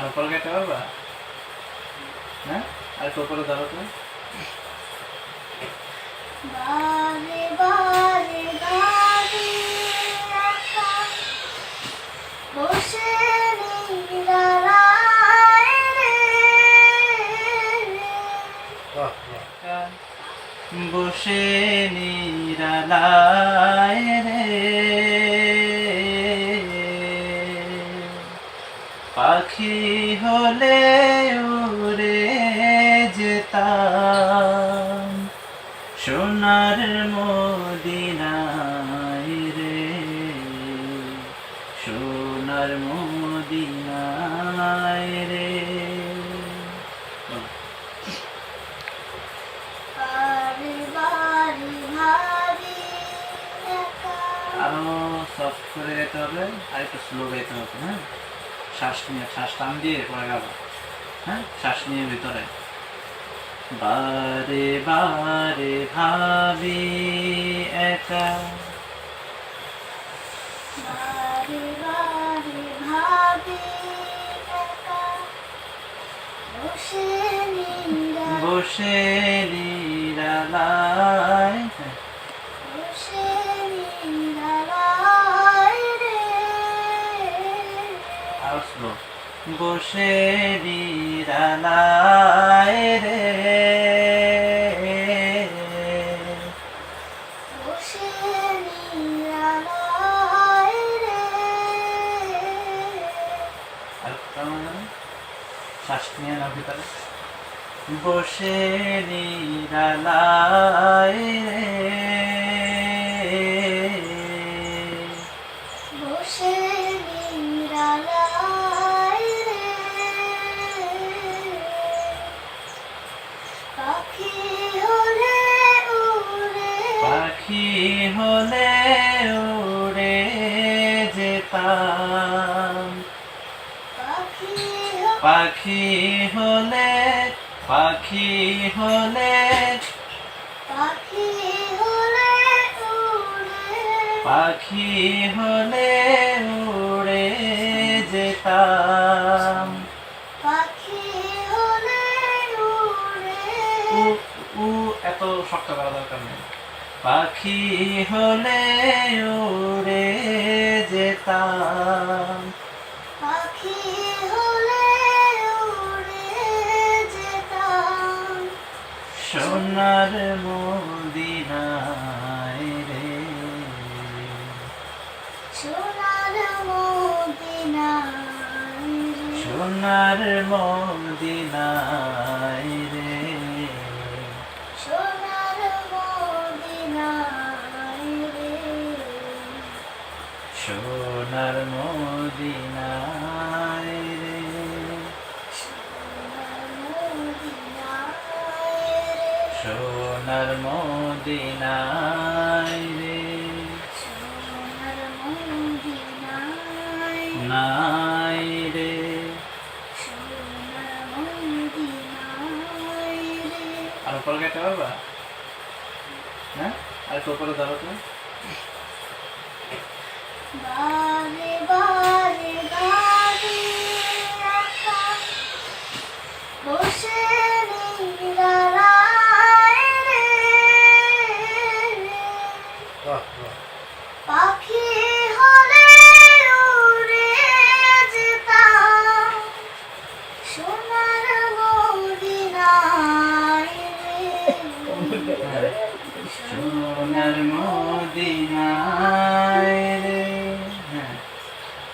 আর উপরে গাইতে পারবা? হ্যাঁ, আর একটু উপরে ধরো তো। বারে বারে বারে একা বসে নিরালায় রে, বসে নিরালায় রে, পাখি হলে উড়ে যেতাম সোনার মদিনায় রে, সোনার মদিনায় রে। বারে বারে ভাবি একা। আরো সফট করে গাইতে হবে, আর একটু স্লো গাইতে হবে। হ্যাঁ, শ্বাস নিয়ে, শ্বাস টান দিয়ে পরে গাবো। হ্যাঁ, শ্বাস নিয়ে ভিতরে। বারে বারে ভাবি একা, বারে বারে ভাবি একা বসে বসে নিরালায়, বসে নিরালায় রে, আর স্লো, বসে নিরালায় রে, বসে নিরালায় রে, আর শ্বাস নিয়ে না ভিতরে। বসে নিরালায় রে, বসে নিরালায় রে, পাখি হলে উড়ে, পাখি হলে উড়ে যেতাম, পাখি পাখি হলে, পাখি হলে, পাখি হলে উড়ে, পাখি হলে উড়ে যেতাম। পাখি হলে উড়ে, উ উ এত শক্ত করা দরকার নেই। পাখি হলে উড়ে যেতাম পাখি হলে উড়ে যেতাম সোনার মদিনায় রে, সোনার মদিনায় রে, সোনার মদিনায় রে, সোনার মদিনায় রে, সোনার মদিনায় রে, সোনার মদিনায় রে, সোনার মদিনায় সোনার মদিনায় নাই রে। সোনার মদিনায় রে, আর উপরে গাইতে পারবা? হ্যাঁ, আর একটু উপরে ধরো তো। বারে বারে বারে একা বসে নিরালায় রে, পাখি হলে উড়ে যেতাম সোনার মদিনায় রে, সোনার মদিনায়